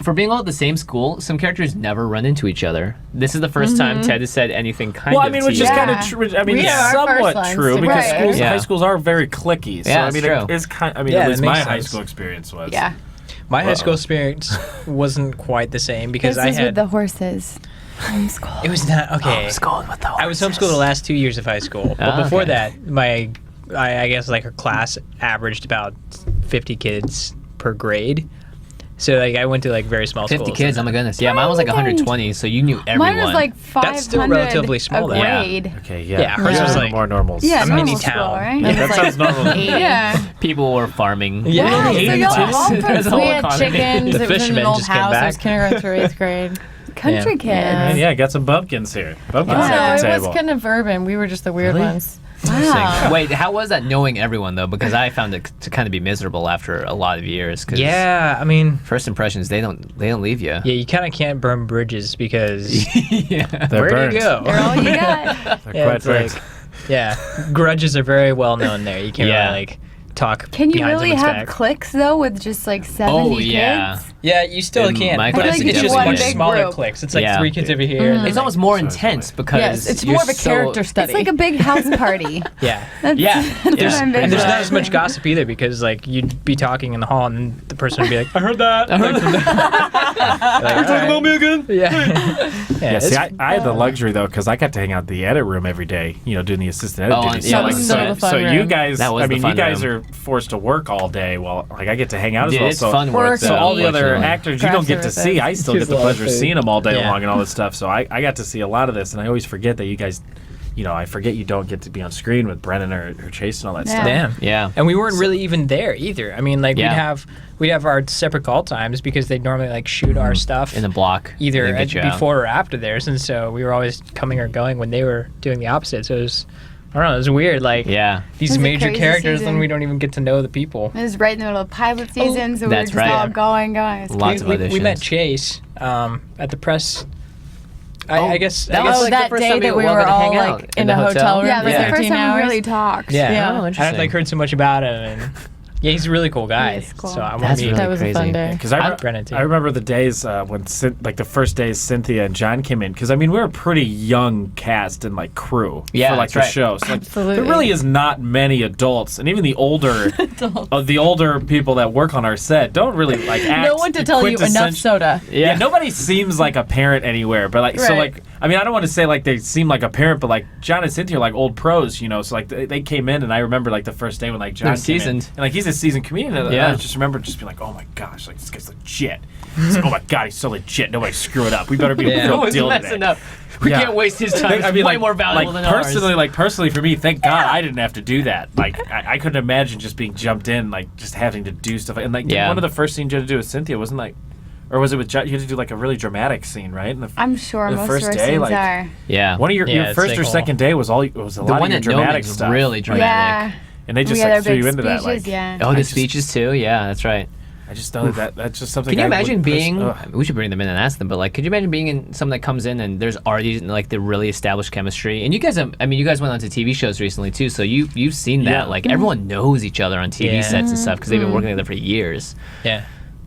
Speaker 2: for being all at the same school, some characters never run into each other. This is the first time Ted has said anything kind
Speaker 1: Well,
Speaker 2: of.
Speaker 1: I mean, which
Speaker 2: to
Speaker 1: is
Speaker 2: you.
Speaker 1: kind of
Speaker 4: Yeah.
Speaker 1: true. I mean,
Speaker 3: We
Speaker 1: it's
Speaker 3: are our
Speaker 1: somewhat
Speaker 3: first ones
Speaker 1: true
Speaker 3: to
Speaker 1: because
Speaker 3: go.
Speaker 1: schools,
Speaker 2: Yeah.
Speaker 1: high schools are very cliquey. So
Speaker 2: Yeah,
Speaker 1: I
Speaker 2: it's
Speaker 1: mean,
Speaker 2: true.
Speaker 1: it is kind. I mean,
Speaker 5: Yeah,
Speaker 1: at
Speaker 5: that
Speaker 1: least my
Speaker 5: makes
Speaker 1: high
Speaker 5: sense.
Speaker 1: school experience was.
Speaker 3: Yeah.
Speaker 5: My high
Speaker 1: Uh-oh.
Speaker 5: school experience wasn't quite the same because
Speaker 4: This
Speaker 5: I
Speaker 4: is with
Speaker 5: had.
Speaker 4: the horses. Homeschool.
Speaker 5: It was not okay.
Speaker 2: Going with the
Speaker 5: I was homeschooled the last 2 years of high school, but
Speaker 2: Ah,
Speaker 5: before
Speaker 2: okay.
Speaker 5: that, I guess our class averaged about 50 kids per grade. So I went to very small
Speaker 2: 50
Speaker 5: schools.
Speaker 2: kids. Oh my goodness. Yeah, mine was 120, so you knew everyone.
Speaker 4: Mine was 500
Speaker 5: That's still relatively small,
Speaker 4: a
Speaker 5: though.
Speaker 2: Yeah.
Speaker 4: grade.
Speaker 1: Okay. Yeah.
Speaker 5: Yeah, hers
Speaker 3: was
Speaker 1: more normals.
Speaker 4: Yeah,
Speaker 5: A mini
Speaker 4: normal school,
Speaker 5: town.
Speaker 4: right?
Speaker 1: Yeah, that sounds normal.
Speaker 3: Yeah.
Speaker 2: People were farming.
Speaker 5: Yeah.
Speaker 3: Wow, so
Speaker 2: 80
Speaker 3: y'all
Speaker 2: kids.
Speaker 3: all
Speaker 2: There's a whole
Speaker 3: we had
Speaker 2: economy.
Speaker 3: chickens.
Speaker 5: The
Speaker 3: It was in
Speaker 5: fishermen
Speaker 3: an old
Speaker 5: just came
Speaker 3: house. It was
Speaker 5: back.
Speaker 3: kindergarten through 8th grade.
Speaker 4: Country
Speaker 5: Yeah.
Speaker 4: kids.
Speaker 1: And yeah, I got some bumpkins here. Bumpkins
Speaker 3: So
Speaker 1: at the
Speaker 3: it
Speaker 1: table.
Speaker 3: was kind of urban. We were just the weird
Speaker 1: Really?
Speaker 3: ones.
Speaker 4: Wow.
Speaker 2: Wait, how was that knowing everyone though? Because I found it to kind of be miserable after a lot of years. 'Cause
Speaker 5: Yeah, I mean,
Speaker 2: first impressions they don't leave you.
Speaker 5: yeah, you kind of can't burn bridges because
Speaker 2: Yeah.
Speaker 1: They're
Speaker 5: where
Speaker 1: burnt.
Speaker 5: do you go?
Speaker 4: They're all you got.
Speaker 1: They're
Speaker 5: Yeah,
Speaker 1: quite
Speaker 5: it's
Speaker 1: burnt.
Speaker 5: Yeah, grudges are very well known there. You can't
Speaker 2: Yeah.
Speaker 5: really talk.
Speaker 4: Can you
Speaker 5: behind
Speaker 4: really
Speaker 5: someone's
Speaker 4: have
Speaker 5: back.
Speaker 4: cliques though with just 70
Speaker 2: Oh, yeah.
Speaker 4: kids?
Speaker 5: Yeah, you still
Speaker 2: In
Speaker 5: can.
Speaker 2: my
Speaker 5: But
Speaker 2: class,
Speaker 5: it's,
Speaker 2: you
Speaker 5: it's
Speaker 2: could
Speaker 5: just
Speaker 2: do
Speaker 5: much
Speaker 2: one big
Speaker 5: smaller
Speaker 4: group.
Speaker 5: cliques. It's
Speaker 2: Yeah.
Speaker 5: 3 kids over here. and
Speaker 2: It's
Speaker 5: then,
Speaker 2: almost more
Speaker 1: So
Speaker 2: intense
Speaker 1: funny.
Speaker 2: because
Speaker 3: Yes, it's
Speaker 2: you're
Speaker 3: more of a
Speaker 2: so-
Speaker 3: character study.
Speaker 4: It's like a big house party.
Speaker 5: yeah.
Speaker 4: That's,
Speaker 2: Yeah.
Speaker 4: That's
Speaker 2: There's-
Speaker 4: what I'm
Speaker 5: And there's not as much
Speaker 4: visualizing.
Speaker 5: gossip either because you'd be talking in the hall and the person would be like, "I heard that." I heard that. You're talking about me again? Yeah.
Speaker 1: Yeah, see,
Speaker 5: it's-
Speaker 1: I had the luxury though because I got to hang out in the edit room every day, doing the assistant edit
Speaker 2: Oh,
Speaker 1: duties.
Speaker 2: yeah,
Speaker 1: so,
Speaker 2: that was
Speaker 3: so the fun
Speaker 1: so you
Speaker 3: room.
Speaker 1: guys,
Speaker 2: That was
Speaker 1: I
Speaker 2: the
Speaker 1: mean,
Speaker 2: fun
Speaker 1: you guys
Speaker 2: room.
Speaker 1: are forced to work all day while I get to hang out as
Speaker 2: Dude,
Speaker 1: well.
Speaker 2: it's
Speaker 1: so
Speaker 2: fun work.
Speaker 3: Work,
Speaker 2: though,
Speaker 1: So all the other
Speaker 2: unfortunately.
Speaker 1: actors you don't get to
Speaker 3: Craft
Speaker 1: see, I still get
Speaker 5: Kids
Speaker 1: the
Speaker 5: love
Speaker 1: pleasure of
Speaker 5: food.
Speaker 1: seeing them all day
Speaker 5: Yeah.
Speaker 1: long and all this stuff. So I got to see a lot of this, and I always forget that you guys, I forget you don't get to be on screen with Brennan or Chase and all that
Speaker 4: Yeah.
Speaker 1: stuff.
Speaker 5: Damn.
Speaker 2: Yeah.
Speaker 5: And we weren't really even there either. I mean,
Speaker 2: Yeah.
Speaker 5: we'd have our separate call times because they'd normally shoot our stuff
Speaker 2: In the block.
Speaker 5: either
Speaker 2: and then
Speaker 5: at,
Speaker 2: get you out.
Speaker 5: before or after theirs, and so we were always coming or going when they were doing the opposite. So it was, I don't know, it was weird.
Speaker 2: Yeah.
Speaker 5: These
Speaker 4: It was a
Speaker 5: major
Speaker 4: crazy
Speaker 5: characters,
Speaker 4: season.
Speaker 5: then we don't even get to know the people.
Speaker 4: It was right in the middle of pilot season, so we were
Speaker 2: That's
Speaker 4: just
Speaker 2: right.
Speaker 4: all going. It was
Speaker 2: Lots of
Speaker 5: we
Speaker 2: auditions.
Speaker 5: met Chase at the press.
Speaker 2: Oh,
Speaker 5: I guess.
Speaker 2: that
Speaker 5: I
Speaker 2: was
Speaker 5: guess
Speaker 3: Oh,
Speaker 2: like the
Speaker 3: that
Speaker 2: first
Speaker 3: day
Speaker 2: time
Speaker 3: that we
Speaker 2: all
Speaker 3: were
Speaker 2: got to
Speaker 3: all
Speaker 2: hang out
Speaker 3: in the hotel room
Speaker 4: Yeah,
Speaker 3: for
Speaker 4: it was the
Speaker 3: 13
Speaker 4: first time
Speaker 3: hours.
Speaker 4: we really talked.
Speaker 5: yeah.
Speaker 3: Yeah.
Speaker 2: Oh,
Speaker 5: I
Speaker 2: interesting.
Speaker 5: had heard so much about him, and yeah, he's a really cool guy.
Speaker 4: He is cool.
Speaker 5: So I want
Speaker 2: That's
Speaker 5: to meet
Speaker 2: really
Speaker 3: That was
Speaker 2: crazy.
Speaker 3: a fun day.
Speaker 1: Because
Speaker 5: Brennan, too.
Speaker 1: I remember the days when the first days Cynthia and John came in. Because I mean we were a pretty young cast and crew
Speaker 2: Yeah,
Speaker 1: for
Speaker 2: that's
Speaker 1: the
Speaker 2: right.
Speaker 1: show. So
Speaker 3: Absolutely.
Speaker 1: there really is not many adults, and even the older the older people that work on our set don't really act.
Speaker 3: No one to tell you enough
Speaker 1: quintessential-
Speaker 3: soda.
Speaker 1: Yeah, nobody seems like a parent anywhere. But so
Speaker 3: Right.
Speaker 1: I mean I don't want to say they seem like a parent, but John and Cynthia are old pros, So they came in, and I remember the first day when John
Speaker 2: They're
Speaker 1: came in,
Speaker 2: seasoned.
Speaker 1: and he's a seasoned comedian. And
Speaker 2: Yeah.
Speaker 1: I just remember just being oh my gosh, this guy's legit. He's oh my god, he's so legit. Nobody screw it up. We better be
Speaker 5: Yeah.
Speaker 1: a real
Speaker 2: Always
Speaker 1: deal
Speaker 2: messing
Speaker 1: today.
Speaker 2: up. We
Speaker 1: Yeah.
Speaker 2: can't waste his time. It's
Speaker 1: I mean,
Speaker 2: way more valuable than
Speaker 1: personally,
Speaker 2: ours.
Speaker 1: personally for me, thank God I didn't have to do that. I couldn't imagine just being jumped in, just having to do stuff. And
Speaker 2: Yeah.
Speaker 1: one of the first scenes you had to do with Cynthia wasn't or was it with John? You had to do a really dramatic scene, right? In the,
Speaker 4: I'm sure
Speaker 1: The
Speaker 4: most
Speaker 1: first
Speaker 4: of our
Speaker 1: day,
Speaker 4: scenes
Speaker 1: like-
Speaker 4: are.
Speaker 2: Yeah.
Speaker 1: one of your
Speaker 5: Yeah, it's
Speaker 1: first or
Speaker 5: cool.
Speaker 1: second day was a
Speaker 2: the
Speaker 1: lot
Speaker 2: one
Speaker 1: of your
Speaker 2: at
Speaker 1: dramatic
Speaker 2: Noming's
Speaker 1: stuff,
Speaker 2: really dramatic.
Speaker 4: Yeah.
Speaker 1: and they just
Speaker 4: We had our
Speaker 1: threw
Speaker 4: big
Speaker 1: you into
Speaker 4: speeches,
Speaker 1: that.
Speaker 4: yeah.
Speaker 2: Oh,
Speaker 1: I
Speaker 2: the
Speaker 1: just-
Speaker 2: speeches too. Yeah, that's right.
Speaker 1: I just know that's just something.
Speaker 2: Can you
Speaker 1: I would
Speaker 2: imagine being?
Speaker 1: ugh.
Speaker 2: We should bring them in and ask them. But could you imagine being in someone that comes in and there's already the really established chemistry? And you guys have, you guys went on to TV shows recently too, so you've seen that.
Speaker 1: Yeah.
Speaker 2: Everyone knows each other on TV
Speaker 5: Yeah.
Speaker 2: sets and stuff because they've been working together for years.
Speaker 5: Yeah.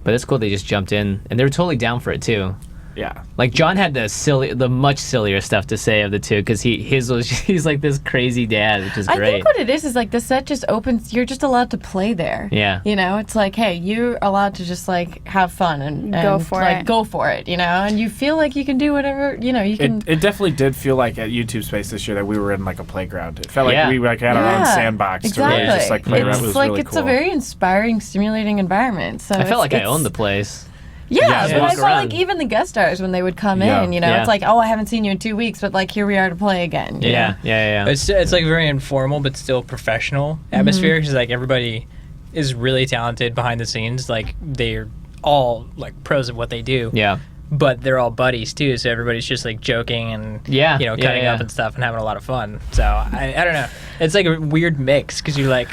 Speaker 2: But it's cool they just jumped in and they were totally down for it too.
Speaker 1: Yeah.
Speaker 2: John had the much sillier stuff to say of the two because he's this crazy dad, which is
Speaker 3: I
Speaker 2: great.
Speaker 3: think what it is the set just opens. You're just allowed to play there.
Speaker 2: Yeah.
Speaker 3: It's hey, you're allowed to just have fun and
Speaker 4: Go for it.
Speaker 3: Go for it. And you feel like you can do whatever. You can.
Speaker 1: It definitely did feel like at YouTube Space this year that we were in a playground. It felt like
Speaker 2: Yeah.
Speaker 1: we had our own sandbox
Speaker 3: Exactly.
Speaker 1: to really just play around.
Speaker 3: It's
Speaker 1: It was really
Speaker 3: it's
Speaker 1: cool.
Speaker 3: a very inspiring, stimulating environment. So
Speaker 2: I felt like I
Speaker 3: it's-
Speaker 2: owned the place.
Speaker 3: Yeah,
Speaker 1: Yeah,
Speaker 3: but
Speaker 1: walk
Speaker 3: I felt
Speaker 2: around.
Speaker 3: even the guest stars when they would come
Speaker 1: Yeah.
Speaker 3: in,
Speaker 2: Yeah.
Speaker 3: it's oh, I haven't seen you in 2 weeks, but here we are to play again. you know?
Speaker 2: Yeah.
Speaker 5: It's very informal but still professional atmosphere because everybody is really talented behind the scenes. They're all pros of what they do.
Speaker 2: Yeah.
Speaker 5: but they're all buddies too, so everybody's just like joking and cutting up and stuff and having a lot of fun. So I don't know, it's like a weird mix because you're like,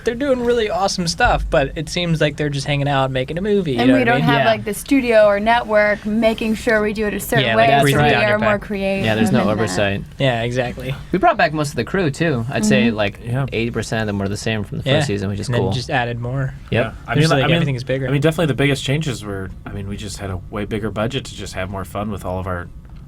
Speaker 5: they're doing really awesome stuff, but it seems like they're just hanging out making a movie.
Speaker 4: And
Speaker 5: you know
Speaker 4: we
Speaker 5: what I
Speaker 4: don't
Speaker 5: mean?
Speaker 4: have like the studio or network making sure we do it a certain
Speaker 5: Yeah,
Speaker 4: way,
Speaker 5: like
Speaker 4: so
Speaker 5: breathing
Speaker 4: we
Speaker 5: down your
Speaker 4: are more
Speaker 5: back.
Speaker 4: creative.
Speaker 2: Yeah, there's no
Speaker 4: and,
Speaker 2: oversight.
Speaker 5: Yeah, exactly.
Speaker 2: We brought back most of the crew too. I'd say like
Speaker 1: Yeah.
Speaker 2: 80% of them were the same from the
Speaker 5: Yeah.
Speaker 2: first season, which is
Speaker 5: And
Speaker 2: cool.
Speaker 5: then just added more.
Speaker 2: Yep.
Speaker 5: Just like everything is bigger.
Speaker 1: I mean, definitely the biggest changes were, we just had a way bigger budget to just have more fun with all of our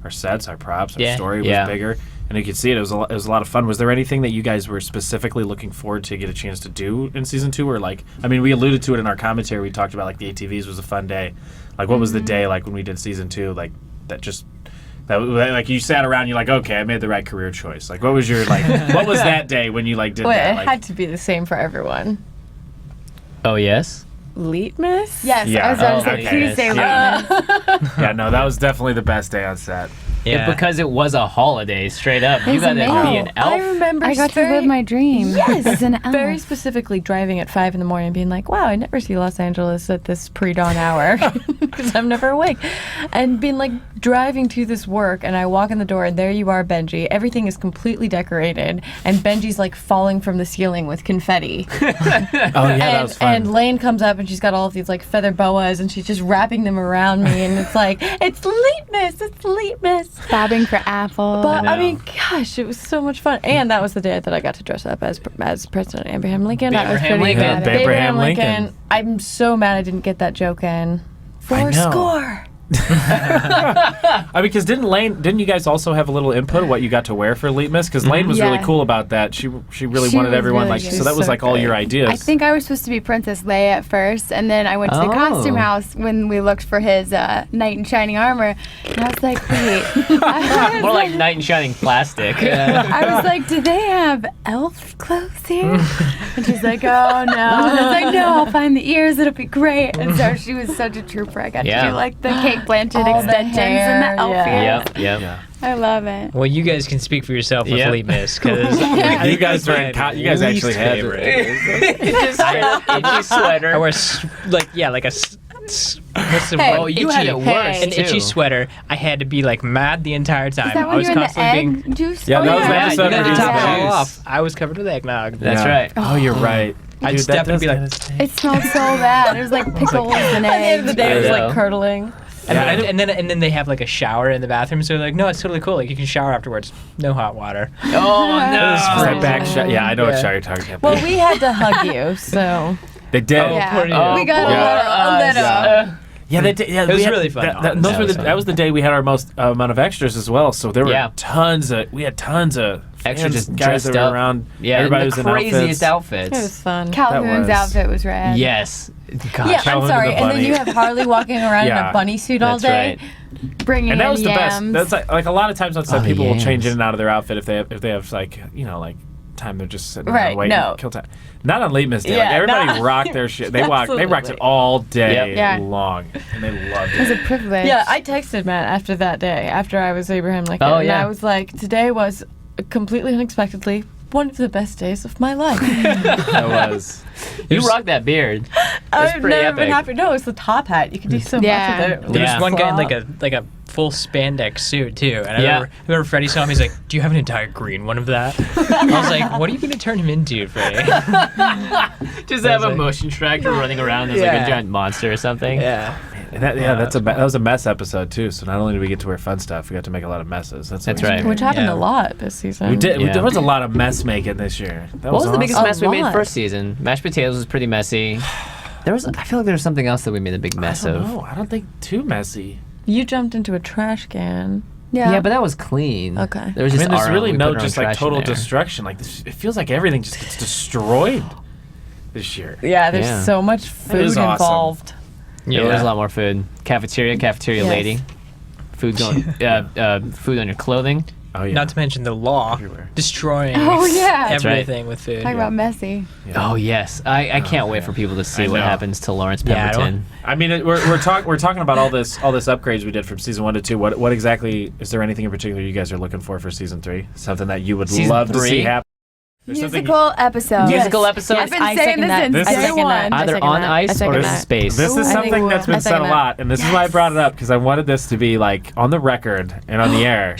Speaker 1: sets, our props, our
Speaker 5: Yeah.
Speaker 1: story was
Speaker 2: Yeah.
Speaker 1: bigger, and you could see it. It was a lot of fun. Was there anything that you guys were specifically looking forward to get a chance to do in season 2, or like, we alluded to it in our commentary. We talked about like the ATVs was a fun day. Like, what was the day like when we did season 2? Like that like you sat around, you're like, okay, I made the right career choice. Like, what was your what was that day when you like did
Speaker 3: Well,
Speaker 1: that?
Speaker 3: it
Speaker 1: Like,
Speaker 3: had to be the same for everyone.
Speaker 2: Oh, yes?
Speaker 3: Litmus?
Speaker 4: Yes,
Speaker 1: Yeah.
Speaker 4: I was going
Speaker 2: Oh,
Speaker 4: to say,
Speaker 2: okay.
Speaker 4: please say
Speaker 1: Yeah.
Speaker 4: Litmus.
Speaker 1: yeah, no, that was definitely the best day on set.
Speaker 5: yeah.
Speaker 2: Because it was a holiday, straight up. You
Speaker 4: It's
Speaker 2: got to be
Speaker 4: amazing.
Speaker 2: an elf.
Speaker 3: I remember
Speaker 4: I got to
Speaker 3: very-
Speaker 4: live my dream.
Speaker 3: Yes,
Speaker 4: as an elf.
Speaker 3: very specifically driving at 5 in the morning and being like, wow, I never see Los Angeles at this pre-dawn hour because I'm never awake. And being like driving to this work, and I walk in the door and there you are, Benji. Everything is completely decorated and Benji's like falling from the ceiling with confetti.
Speaker 1: Oh yeah, that was fun.
Speaker 3: And Lane comes up and she's got all of these like feather boas and she's just wrapping them around me and it's like, it's Litmus.
Speaker 4: Bobbing for apples.
Speaker 3: But
Speaker 1: know.
Speaker 3: I mean, gosh, it was so much fun, and that was the day that I got to dress up as President Abraham Lincoln. That was
Speaker 2: Abraham
Speaker 3: pretty
Speaker 2: Lincoln.
Speaker 3: good.
Speaker 1: Abraham Lincoln.
Speaker 3: I'm so mad I didn't get that joke in.
Speaker 1: I know.
Speaker 3: Score.
Speaker 1: Because didn't you guys also have a little input of what you got to wear for Litmus? Because Lane was really
Speaker 4: Yeah.
Speaker 1: cool about that. She really
Speaker 4: She
Speaker 1: wanted
Speaker 4: was
Speaker 1: everyone
Speaker 4: really
Speaker 1: like,
Speaker 4: good.
Speaker 1: so that was
Speaker 3: So
Speaker 1: like all your
Speaker 3: good.
Speaker 1: ideas.
Speaker 4: I think I was supposed to be Princess Leia at first, and then I went to the costume
Speaker 2: Oh.
Speaker 4: house when we looked for his knight in shining armor, and I was like, wait. I
Speaker 2: More
Speaker 4: was
Speaker 2: like knight in shining plastic.
Speaker 4: I was like, do they have elf clothes here? And she's like, oh no. And I was like, no, I'll find the ears. It'll be great. And so she was such a trooper. I got
Speaker 2: Yeah.
Speaker 4: to do like the Kate Blanchett
Speaker 3: All the
Speaker 4: extensions and
Speaker 3: hair,
Speaker 4: the elf
Speaker 3: yeah.
Speaker 4: ears.
Speaker 2: Yep.
Speaker 1: yeah.
Speaker 4: I love it.
Speaker 5: Well, you guys can speak for yourself with
Speaker 2: Yep.
Speaker 5: Litmus because
Speaker 1: You guys were in you guys actually had
Speaker 2: Just straight up itchy sweater.
Speaker 5: I wear like a what's the
Speaker 3: Hey,
Speaker 5: word?
Speaker 2: Oh, you had it
Speaker 3: Itchy.
Speaker 2: worse,
Speaker 3: Hey.
Speaker 5: An itchy
Speaker 2: too.
Speaker 5: sweater. I had to be like mad the entire time.
Speaker 4: Is that
Speaker 5: I
Speaker 4: when
Speaker 5: was
Speaker 4: you're in the
Speaker 5: constantly
Speaker 4: egg
Speaker 5: being.
Speaker 4: juice?
Speaker 1: Yeah, that was the
Speaker 2: yeah,
Speaker 1: episode
Speaker 2: you
Speaker 1: where
Speaker 2: gotta
Speaker 1: he
Speaker 2: top
Speaker 1: was
Speaker 2: it
Speaker 1: bad.
Speaker 2: off.
Speaker 5: I was covered with eggnog.
Speaker 2: That's
Speaker 1: Yeah.
Speaker 2: right.
Speaker 1: Oh, you're right.
Speaker 5: I'd
Speaker 1: Dude,
Speaker 5: step
Speaker 1: that
Speaker 5: and be
Speaker 1: does
Speaker 5: like,
Speaker 1: kinda
Speaker 4: It smelled so bad. There's like pickles and
Speaker 3: At the end of the
Speaker 4: eggs.
Speaker 3: day, it was
Speaker 2: I
Speaker 3: like
Speaker 2: know.
Speaker 3: curdling.
Speaker 5: and then they have like a shower in the bathroom, so they're like, no, it's totally cool. Like you can shower afterwards, no hot water.
Speaker 2: Oh, no.
Speaker 1: Was that back shot? Yeah, I know what
Speaker 5: Yeah.
Speaker 1: show you're talking about.
Speaker 3: Well, we had to hug you, so
Speaker 1: They did.
Speaker 4: Yeah.
Speaker 5: poor you.
Speaker 4: We got
Speaker 1: Yeah.
Speaker 4: a little.
Speaker 1: Yeah, they did. Yeah,
Speaker 5: was
Speaker 1: we had-
Speaker 5: really fun.
Speaker 1: Those
Speaker 2: That
Speaker 1: were
Speaker 2: was
Speaker 1: that
Speaker 2: fun.
Speaker 1: was the day we had our most amount of extras as well. So there were
Speaker 2: Yeah.
Speaker 1: tons of
Speaker 2: Extra
Speaker 1: fans,
Speaker 2: just
Speaker 1: guys
Speaker 2: dressed
Speaker 1: that were
Speaker 2: up.
Speaker 1: around.
Speaker 2: Yeah,
Speaker 1: everybody
Speaker 2: the
Speaker 1: was in
Speaker 2: craziest
Speaker 1: outfits.
Speaker 3: it was
Speaker 2: outfits.
Speaker 3: fun.
Speaker 4: Calhoun's
Speaker 1: was-
Speaker 4: outfit was rad.
Speaker 2: Yes. Gosh.
Speaker 3: Yeah, I'm
Speaker 1: Calhoun
Speaker 3: sorry.
Speaker 1: the
Speaker 3: And then
Speaker 1: bunny.
Speaker 3: you have Harley walking around in
Speaker 1: Yeah.
Speaker 3: a bunny suit all
Speaker 2: That's
Speaker 3: day.
Speaker 2: right.
Speaker 4: Bringing
Speaker 1: And that
Speaker 4: in
Speaker 1: was the
Speaker 4: yams.
Speaker 1: best. That's like a lot of times on set,
Speaker 2: Oh,
Speaker 1: people will
Speaker 2: yams.
Speaker 1: change in and out of their outfit if they have like like time they're just sitting
Speaker 3: Right,
Speaker 1: around waiting,
Speaker 3: no.
Speaker 1: kill time. Not on Litmus Day. Like,
Speaker 3: Yeah,
Speaker 1: everybody
Speaker 3: not-
Speaker 1: rocked their shit. They rocked it
Speaker 3: Absolutely.
Speaker 1: all day
Speaker 2: Yep.
Speaker 4: Yeah.
Speaker 1: long, and they loved
Speaker 4: It was
Speaker 1: it.
Speaker 4: a privilege.
Speaker 3: Yeah, I texted Matt after that day, after I was Abraham Lincoln,
Speaker 2: Oh,
Speaker 3: and
Speaker 2: yeah.
Speaker 3: I was like, today was completely unexpectedly one of the best days of my life.
Speaker 1: That was.
Speaker 2: You rocked that beard. That's
Speaker 3: I've
Speaker 2: pretty
Speaker 3: never been
Speaker 2: epic.
Speaker 3: happy. No, it's the top hat. You can do so
Speaker 4: Yeah.
Speaker 3: much with it.
Speaker 5: There
Speaker 2: Yeah.
Speaker 5: was one guy in
Speaker 3: Flop.
Speaker 5: like a full spandex suit too, and I
Speaker 2: Yeah.
Speaker 5: remember Freddie saw him. He's like, "Do you have an entire green one of that?" I was like, "What are you going to turn him into, Freddie?"
Speaker 2: Just have a
Speaker 5: like-
Speaker 2: motion tractor running around as like
Speaker 5: Yeah.
Speaker 2: a giant monster or something.
Speaker 5: yeah.
Speaker 1: And that was a mess episode too. So not only did we get to wear fun stuff, we got to make a lot of messes. That's
Speaker 2: That's
Speaker 1: always
Speaker 2: right.
Speaker 1: great.
Speaker 3: Which happened
Speaker 5: Yeah.
Speaker 3: a lot this season.
Speaker 1: We did.
Speaker 2: Yeah.
Speaker 1: There was a lot of mess making this year. That
Speaker 2: What was the biggest
Speaker 1: awesome.
Speaker 2: mess we made
Speaker 3: lot.
Speaker 2: first season? Mashed potatoes was pretty messy. I feel like there was something else that we made a big mess
Speaker 1: I don't
Speaker 2: of.
Speaker 1: know. I don't think too messy.
Speaker 3: You jumped into a trash can.
Speaker 2: Yeah, but that was clean.
Speaker 3: Okay.
Speaker 2: There was
Speaker 1: I
Speaker 2: just
Speaker 1: mean, there's
Speaker 2: our
Speaker 1: really
Speaker 2: own- we
Speaker 1: no
Speaker 2: put our own
Speaker 1: just like
Speaker 2: trash in
Speaker 1: total
Speaker 2: there.
Speaker 1: destruction. Like this, it feels like everything just gets destroyed this year.
Speaker 3: Yeah, there's
Speaker 2: Yeah.
Speaker 3: so much food
Speaker 1: is awesome.
Speaker 3: involved.
Speaker 2: Yeah, there was a lot more food. Cafeteria
Speaker 3: Yes.
Speaker 2: lady. Food going, food on your clothing.
Speaker 1: Oh yeah.
Speaker 5: Not to mention the law
Speaker 1: Everywhere.
Speaker 5: destroying
Speaker 4: Oh, yeah.
Speaker 2: That's right.
Speaker 5: everything with food.
Speaker 4: Talk about messy.
Speaker 2: Oh yes, I can't wait for people to see
Speaker 1: I
Speaker 2: what
Speaker 1: know.
Speaker 2: happens to Lawrence
Speaker 5: Yeah, I don't-
Speaker 2: Pemberton.
Speaker 1: I mean, we're talking about all this upgrades we did from season 1 to 2. What exactly is there anything in particular you guys are looking for season 3? Something that you would
Speaker 2: Season
Speaker 1: love to
Speaker 2: 3?
Speaker 1: see happen? There's something-
Speaker 4: Musical episode.
Speaker 2: Musical episode.
Speaker 4: I've been
Speaker 3: I
Speaker 4: saying
Speaker 3: second
Speaker 4: this
Speaker 3: that.
Speaker 4: since
Speaker 1: This
Speaker 3: I
Speaker 1: is-
Speaker 4: day
Speaker 3: second
Speaker 4: one.
Speaker 3: that. I
Speaker 2: Either
Speaker 3: second
Speaker 2: on
Speaker 3: that. I
Speaker 2: ice or
Speaker 3: second
Speaker 2: in
Speaker 3: that.
Speaker 2: space.
Speaker 1: This is
Speaker 3: I
Speaker 1: something
Speaker 3: think-
Speaker 1: that's been
Speaker 3: I
Speaker 1: said
Speaker 3: second
Speaker 1: a
Speaker 3: that.
Speaker 1: lot, and this is why I brought it up, because I wanted this to be like on the record and on the air,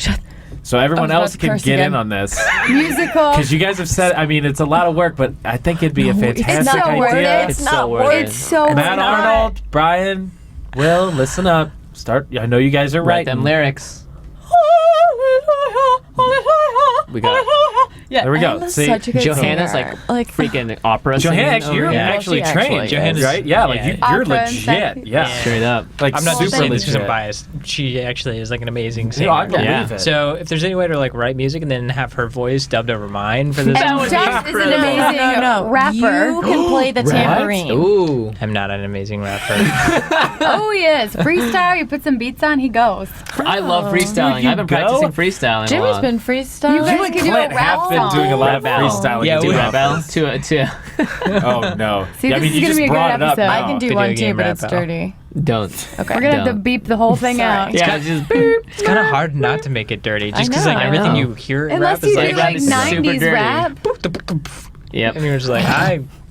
Speaker 1: so everyone
Speaker 3: I was
Speaker 1: else
Speaker 3: about to
Speaker 1: can
Speaker 3: curse
Speaker 1: get in
Speaker 3: again.
Speaker 1: on this.
Speaker 4: Musical.
Speaker 1: Because you guys have said, I mean, it's a lot of work, but I think it'd be a fantastic
Speaker 4: not worth
Speaker 1: idea.
Speaker 4: it.
Speaker 2: It's
Speaker 3: not
Speaker 2: so worth
Speaker 3: worth
Speaker 2: it.
Speaker 4: It's so
Speaker 1: Matt
Speaker 4: not.
Speaker 1: Arnold, Brian, Will, listen up. Start. I know you guys are
Speaker 2: Write
Speaker 1: right.
Speaker 2: them lyrics. We got
Speaker 3: Yeah,
Speaker 1: There we go.
Speaker 3: Emma's
Speaker 1: See,
Speaker 3: such a good
Speaker 2: Johanna's
Speaker 3: singer.
Speaker 2: like freaking opera singing
Speaker 1: Johanna, actually,
Speaker 2: over
Speaker 1: you're
Speaker 2: here.
Speaker 1: actually
Speaker 3: She
Speaker 1: trained,
Speaker 3: actually
Speaker 5: Johanna's-
Speaker 1: right? Yeah, like
Speaker 5: yeah.
Speaker 1: you're
Speaker 4: Opera and
Speaker 1: legit.
Speaker 4: stuff.
Speaker 1: Yeah.
Speaker 2: Straight up.
Speaker 1: Like
Speaker 5: I'm not
Speaker 1: super
Speaker 5: saying this because
Speaker 1: legit.
Speaker 5: I'm biased. She actually is like an amazing singer.
Speaker 1: No, I believe
Speaker 2: Yeah.
Speaker 1: it.
Speaker 5: So if there's any way to like write music and then have her voice dubbed over mine for this,
Speaker 4: And
Speaker 2: would be
Speaker 4: Jeff is an
Speaker 2: incredible.
Speaker 4: amazing rapper.
Speaker 3: You can play the tambourine.
Speaker 2: Ooh.
Speaker 5: I'm not an amazing rapper.
Speaker 4: Oh, he is. Freestyle, you put some beats on, he goes.
Speaker 2: I love freestyling.
Speaker 1: you
Speaker 2: I've been
Speaker 1: go.
Speaker 2: practicing freestyling. a
Speaker 3: Jimmy's
Speaker 2: lot.
Speaker 3: been freestyling.
Speaker 4: You guys
Speaker 1: You and
Speaker 4: could do a
Speaker 1: Clint
Speaker 4: rap
Speaker 1: have been
Speaker 4: song.
Speaker 1: doing a lot of
Speaker 2: Rap battle.
Speaker 1: freestyling.
Speaker 5: Yeah,
Speaker 1: to
Speaker 5: we
Speaker 1: do
Speaker 5: rap
Speaker 1: that.
Speaker 2: to
Speaker 1: Oh no!
Speaker 4: See,
Speaker 1: Yeah, I
Speaker 4: this
Speaker 1: mean,
Speaker 4: is
Speaker 1: you
Speaker 4: gonna
Speaker 1: just
Speaker 4: be a
Speaker 1: brought
Speaker 4: great
Speaker 1: it up.
Speaker 4: episode.
Speaker 1: now.
Speaker 3: I can do
Speaker 5: Video
Speaker 3: one
Speaker 5: game
Speaker 3: too, but
Speaker 5: rap
Speaker 3: it's
Speaker 5: battle.
Speaker 3: dirty.
Speaker 2: don't.
Speaker 3: Okay.
Speaker 4: We're gonna have to
Speaker 2: Don't.
Speaker 4: beep the whole thing out.
Speaker 2: Yeah, just
Speaker 5: It's kind of hard not to make it dirty, just because
Speaker 3: know,
Speaker 5: like
Speaker 3: I
Speaker 5: everything
Speaker 2: know.
Speaker 5: you hear in
Speaker 4: Unless
Speaker 5: rap is
Speaker 4: you
Speaker 5: like
Speaker 4: do like
Speaker 2: this is super
Speaker 4: 90s
Speaker 2: dirty.
Speaker 4: rap.
Speaker 2: Yep.
Speaker 5: and you're just like,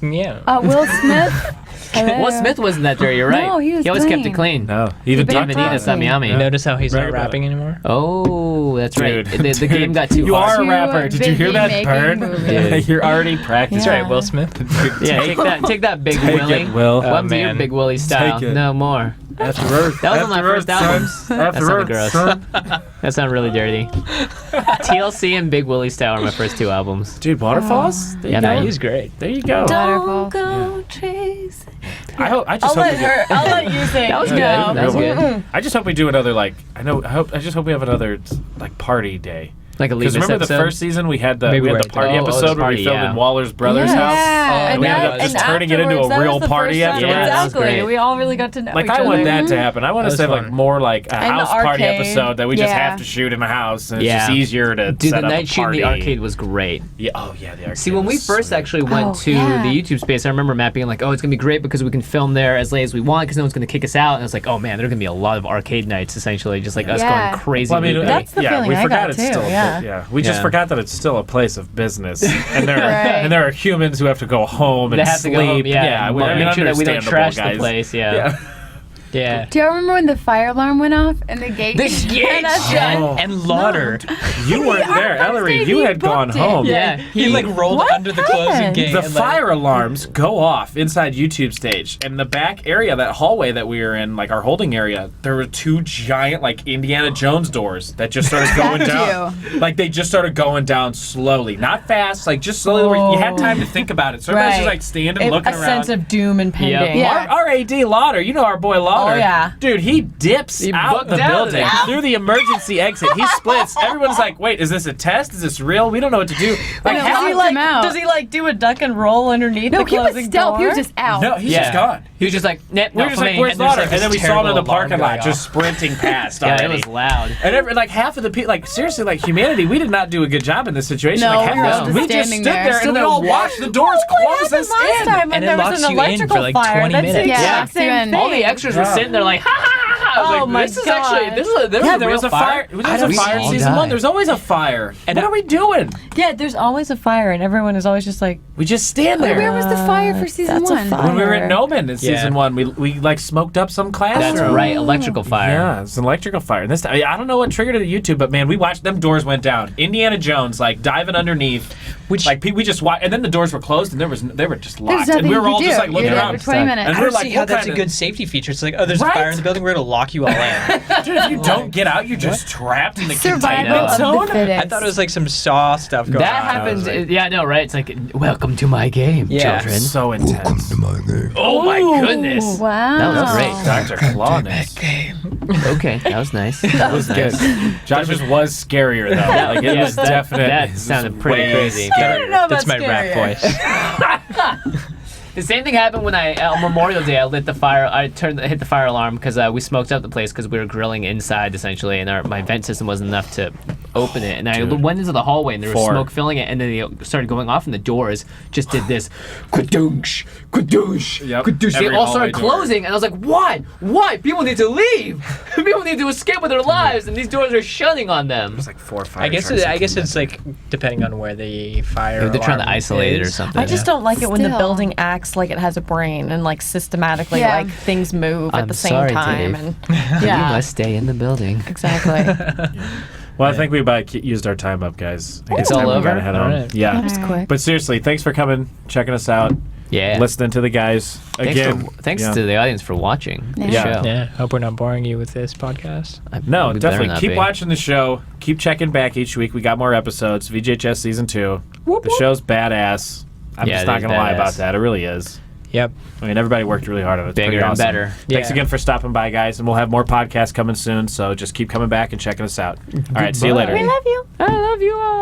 Speaker 5: yeah.
Speaker 4: Will Smith.
Speaker 2: Will Smith wasn't that dirty. You're right.
Speaker 4: No, he was
Speaker 2: always kept
Speaker 4: clean.
Speaker 2: it clean.
Speaker 1: No, even
Speaker 4: But
Speaker 1: talked
Speaker 4: even
Speaker 1: about
Speaker 2: Bienvenido
Speaker 1: it.
Speaker 2: Samyami.
Speaker 5: You notice how he's
Speaker 1: Right
Speaker 5: not
Speaker 1: about
Speaker 5: rapping anymore?
Speaker 2: Oh, that's right.
Speaker 1: Dude,
Speaker 2: The game got too
Speaker 1: You
Speaker 2: hard.
Speaker 1: are a
Speaker 4: Too
Speaker 1: rapper. Did you hear
Speaker 4: busy
Speaker 1: that
Speaker 4: making
Speaker 1: burn?
Speaker 4: movies.
Speaker 1: You're already practicing.
Speaker 5: That's right, Will Smith.
Speaker 2: Yeah, take that, Big
Speaker 1: Take
Speaker 2: Willie.
Speaker 1: it, Will.
Speaker 2: Welcome to your
Speaker 5: man.
Speaker 2: Big Willie style.
Speaker 1: Take it.
Speaker 2: No more.
Speaker 1: After Earth.
Speaker 2: That was on my first album. That sounded gross.
Speaker 1: Son.
Speaker 2: That sounded really dirty. TLC and Big Willie style are my first two albums.
Speaker 1: Dude, Waterfalls? There
Speaker 2: Yeah,
Speaker 1: you go.
Speaker 2: man.
Speaker 5: He's great.
Speaker 1: There you go.
Speaker 4: Waterfall.
Speaker 3: go chase.
Speaker 1: I just
Speaker 3: I'll
Speaker 1: hope
Speaker 3: let
Speaker 1: we get,
Speaker 3: her. I'll let you sing.
Speaker 2: That was good.
Speaker 1: Yeah,
Speaker 2: That was
Speaker 1: real
Speaker 2: good.
Speaker 1: I just hope we do another I just hope we have another like party day.
Speaker 2: Like a
Speaker 1: Because
Speaker 2: Levis
Speaker 1: remember
Speaker 2: episode?
Speaker 1: the first season we had the
Speaker 5: Maybe
Speaker 1: we had
Speaker 5: we're
Speaker 1: the party
Speaker 2: right. Oh,
Speaker 1: episode
Speaker 2: this
Speaker 1: where we
Speaker 2: party,
Speaker 1: filmed
Speaker 2: yeah.
Speaker 1: in Waller's brother's
Speaker 3: Yeah.
Speaker 1: house.
Speaker 4: Yeah.
Speaker 1: And we ended up just turning it into
Speaker 3: afterwards,
Speaker 1: a
Speaker 3: that
Speaker 1: real
Speaker 3: was the
Speaker 1: party
Speaker 3: first time.
Speaker 1: afterwards.
Speaker 2: Yeah, that was
Speaker 3: Exactly.
Speaker 2: great.
Speaker 3: We all really got to know
Speaker 1: Like
Speaker 3: each
Speaker 1: I want
Speaker 3: other.
Speaker 1: that to happen. I want
Speaker 5: That
Speaker 1: us
Speaker 5: was
Speaker 1: to have like
Speaker 5: fun.
Speaker 1: more like a
Speaker 3: And the
Speaker 1: house party
Speaker 3: arcade.
Speaker 1: episode that we just
Speaker 4: Yeah.
Speaker 1: have to shoot in a house and it's
Speaker 2: Yeah.
Speaker 1: just easier to
Speaker 2: Dude,
Speaker 1: set
Speaker 2: the
Speaker 1: up
Speaker 2: night
Speaker 1: a
Speaker 2: shoot in
Speaker 1: party.
Speaker 2: the arcade was great.
Speaker 1: Yeah, oh yeah, the arcade.
Speaker 2: See, when we
Speaker 1: was
Speaker 2: first
Speaker 1: sweet.
Speaker 2: actually went
Speaker 4: Oh,
Speaker 2: to
Speaker 4: yeah.
Speaker 2: the YouTube space, I remember Matt being like, "Oh, it's gonna be great because we can film there as late as we want because no one's gonna kick us out." And it's like, "Oh man, there are gonna be a lot of arcade nights, essentially, just like us
Speaker 4: Yeah.
Speaker 2: going crazy."
Speaker 1: Well, I mean,
Speaker 2: loopy.
Speaker 3: That's the
Speaker 1: yeah,
Speaker 3: feeling
Speaker 1: we
Speaker 3: I
Speaker 1: forgot
Speaker 3: got
Speaker 1: it's
Speaker 3: too,
Speaker 1: still
Speaker 3: yeah.
Speaker 1: we just
Speaker 2: Yeah.
Speaker 1: forgot that it's still a place of business, and there
Speaker 3: Right.
Speaker 1: and there are humans who have to go home and
Speaker 2: they have to
Speaker 1: sleep.
Speaker 2: go home, yeah,
Speaker 1: I
Speaker 2: and
Speaker 1: mean,
Speaker 2: make sure that we don't
Speaker 1: understandable,
Speaker 2: trash
Speaker 1: guys.
Speaker 2: the place. Yeah.
Speaker 5: Yeah.
Speaker 4: Do you remember when the fire alarm went off and the gate?
Speaker 2: The gate shut.
Speaker 1: Oh,
Speaker 5: And Lauder.
Speaker 1: you weren't there, Ellery. You had gone home.
Speaker 2: Yeah.
Speaker 5: He like rolled
Speaker 3: What
Speaker 5: under the closing
Speaker 3: happened?
Speaker 5: gate.
Speaker 1: The
Speaker 5: and, like,
Speaker 1: fire alarms go off inside YouTube stage, and the back area, that hallway that we were in, like our holding area, there were two giant, like Indiana Jones doors that just started going down. Like they just started going down slowly, not fast, like just slowly. Where you had time to think about it, so everybody's just
Speaker 3: Right.
Speaker 1: like standing, looking
Speaker 3: a
Speaker 1: around.
Speaker 3: sense of doom impending.
Speaker 2: Yeah.
Speaker 1: R.A.D. Lauder, you know our boy Lauder.
Speaker 3: Oh, yeah.
Speaker 1: Dude, he dips
Speaker 2: He
Speaker 1: out
Speaker 2: booked
Speaker 1: the
Speaker 2: out of
Speaker 1: building
Speaker 2: there.
Speaker 1: through the emergency exit. He splits. Everyone's like, wait, is this a test? Is this real? We don't know what to do. Like,
Speaker 4: No,
Speaker 1: half-
Speaker 4: he like- out.
Speaker 3: Does he like do a duck and roll underneath
Speaker 4: No,
Speaker 3: the
Speaker 4: he was
Speaker 3: closing
Speaker 4: stealth.
Speaker 3: door?
Speaker 4: He was just out.
Speaker 1: no, he's
Speaker 2: Yeah.
Speaker 1: just gone.
Speaker 2: He was just like, "Nah,
Speaker 1: We were
Speaker 2: not
Speaker 1: just
Speaker 2: for
Speaker 1: like,
Speaker 2: me."
Speaker 1: where's
Speaker 5: And there's,
Speaker 1: Lauder?
Speaker 5: like,
Speaker 1: And then
Speaker 5: this
Speaker 1: we saw him in the
Speaker 5: terrible alarm
Speaker 1: parking lot
Speaker 5: going
Speaker 1: just sprinting past
Speaker 2: Yeah, it
Speaker 1: already.
Speaker 2: was loud.
Speaker 1: And like half of the people, like seriously, like humanity, we did not do a good job in this situation.
Speaker 4: No,
Speaker 1: like, half
Speaker 4: we were
Speaker 1: of
Speaker 4: all
Speaker 1: us,
Speaker 4: just
Speaker 1: we just
Speaker 4: standing
Speaker 1: stood
Speaker 4: there.
Speaker 1: there and
Speaker 2: Stood
Speaker 1: we
Speaker 2: there
Speaker 1: all
Speaker 2: watching.
Speaker 1: watched the doors
Speaker 3: What
Speaker 1: close
Speaker 3: happened
Speaker 1: us
Speaker 3: last
Speaker 1: in.
Speaker 3: time when
Speaker 5: And it
Speaker 3: there was
Speaker 5: locks
Speaker 3: an
Speaker 5: you in for,
Speaker 3: electrical
Speaker 5: like,
Speaker 3: fire?
Speaker 5: 20
Speaker 3: That's
Speaker 5: minutes.
Speaker 3: the
Speaker 4: Yeah,
Speaker 3: exact same
Speaker 4: locks you in.
Speaker 3: thing.
Speaker 2: All the extras were
Speaker 1: Yeah.
Speaker 2: sitting there like, "Ha ha ha ha!" I was
Speaker 3: Oh
Speaker 2: like,
Speaker 3: my
Speaker 2: "This is actually
Speaker 3: God.
Speaker 2: this is
Speaker 1: Yeah,
Speaker 2: a
Speaker 1: there was
Speaker 2: real
Speaker 1: a fire. There was a
Speaker 2: we
Speaker 1: fire in
Speaker 2: all
Speaker 1: season
Speaker 2: died.
Speaker 1: one. There's always a fire. What are we doing?
Speaker 3: Yeah, there's always a fire, and everyone is always just like,
Speaker 1: We just stand there.
Speaker 4: Where was the fire for season
Speaker 3: that's a
Speaker 4: one?
Speaker 3: fire.
Speaker 1: When we were in Noman in
Speaker 5: Yeah.
Speaker 1: season one, we like smoked up some classroom.
Speaker 2: That's right, electrical fire.
Speaker 1: Yeah, it's an electrical fire. And this time, I don't know what triggered it at YouTube, but man, we watched them doors went down. Indiana Jones like diving underneath,
Speaker 5: Which-
Speaker 1: like we just watched, and then the doors were closed, and they were just
Speaker 4: There's
Speaker 1: locked,
Speaker 4: nothing
Speaker 1: and we were
Speaker 4: you
Speaker 1: all
Speaker 4: can
Speaker 1: just
Speaker 4: do.
Speaker 1: like looking
Speaker 4: You're there
Speaker 1: around.
Speaker 4: for 20 minutes.
Speaker 1: And
Speaker 5: I
Speaker 1: we're
Speaker 5: don't
Speaker 1: like,
Speaker 5: see how
Speaker 1: what
Speaker 5: that's a
Speaker 1: kinda-
Speaker 5: good safety feature. It's like, oh, there's
Speaker 1: Right?
Speaker 5: a fire in the building. We're gonna lock you all in.
Speaker 1: Dude, if you don't get out, you're just trapped in the
Speaker 4: Survival
Speaker 1: containment
Speaker 4: of
Speaker 1: zone.
Speaker 4: the fittest.
Speaker 5: I thought it was like some Saw stuff going
Speaker 2: That
Speaker 5: on.
Speaker 2: happens.
Speaker 1: like-
Speaker 2: Yeah, I know, right? It's like, welcome to my game,
Speaker 5: Yeah.
Speaker 2: children.
Speaker 1: So intense.
Speaker 2: Oh my goodness.
Speaker 4: Wow.
Speaker 2: That was great.
Speaker 1: Dr. Clawness.
Speaker 2: Okay, that was nice. That was
Speaker 1: Good.
Speaker 2: nice.
Speaker 1: Josh's was scarier though. Like it
Speaker 2: Yeah,
Speaker 1: was
Speaker 2: that-
Speaker 1: definite.
Speaker 2: that
Speaker 1: it was
Speaker 2: sounded pretty
Speaker 1: way
Speaker 2: crazy.
Speaker 1: scarier.
Speaker 3: know
Speaker 5: That's
Speaker 3: about
Speaker 5: my rap
Speaker 3: scarier.
Speaker 5: voice.
Speaker 2: The same thing happened when on Memorial Day, I lit the fire. I hit the fire alarm because we smoked up the place because we were grilling inside essentially, and my vent system wasn't enough to open it. And I
Speaker 1: Dude.
Speaker 2: went into the hallway and there was
Speaker 1: 4.
Speaker 2: smoke filling it, and then they started going off, and the doors just did this, kadoosh, kadoosh,
Speaker 1: Yep.
Speaker 2: kadoosh. They
Speaker 1: Every
Speaker 2: all
Speaker 1: hallway
Speaker 2: started
Speaker 1: door.
Speaker 2: closing, and I was like, why? Why? People need to leave. People need to escape with their lives, and these doors are shutting on them.
Speaker 1: There's like 4 or 5.
Speaker 5: I guess it's like depending on where the fire.
Speaker 2: Maybe they're trying to
Speaker 5: alarm
Speaker 2: isolate it or
Speaker 5: is.
Speaker 2: something.
Speaker 3: I just don't like it when the
Speaker 4: Still.
Speaker 3: building acts like it has a brain and like systematically
Speaker 4: Yeah.
Speaker 3: like things move at
Speaker 2: I'm
Speaker 3: the same
Speaker 2: sorry,
Speaker 3: time.
Speaker 2: Dave.
Speaker 3: And
Speaker 2: You
Speaker 3: yeah,
Speaker 2: must stay in the building.
Speaker 3: exactly.
Speaker 1: Well, I think we about used our time up, guys. I think
Speaker 2: It's
Speaker 1: time
Speaker 2: all
Speaker 1: we
Speaker 2: over?
Speaker 1: gotta head
Speaker 5: All
Speaker 1: home.
Speaker 5: right.
Speaker 1: Yeah.
Speaker 3: That was quick.
Speaker 1: But seriously, thanks for coming, checking us out,
Speaker 2: Yeah.
Speaker 1: listening to the guys again.
Speaker 2: Thanks
Speaker 1: yeah.
Speaker 2: to the audience for watching the
Speaker 1: Yeah.
Speaker 2: show.
Speaker 5: Yeah, hope we're not boring you with this podcast.
Speaker 1: No,
Speaker 2: We better
Speaker 1: definitely
Speaker 2: not
Speaker 1: keep
Speaker 2: be.
Speaker 1: watching the show. Keep checking back each week. We got more episodes. VGHS season 2. The show's badass. I'm
Speaker 2: Yeah,
Speaker 1: just
Speaker 2: it
Speaker 1: not
Speaker 2: is
Speaker 1: gonna lie
Speaker 2: badass.
Speaker 1: about that. It really is.
Speaker 5: Yep.
Speaker 1: I mean, everybody worked really hard on it. It's
Speaker 2: Bigger
Speaker 1: pretty
Speaker 2: and
Speaker 1: awesome.
Speaker 2: better.
Speaker 1: Thanks
Speaker 5: Yeah.
Speaker 1: again for stopping by, guys, and we'll have more podcasts coming soon. So just keep coming back and checking us out. All right, see you later.
Speaker 3: We love you.
Speaker 2: I love you all.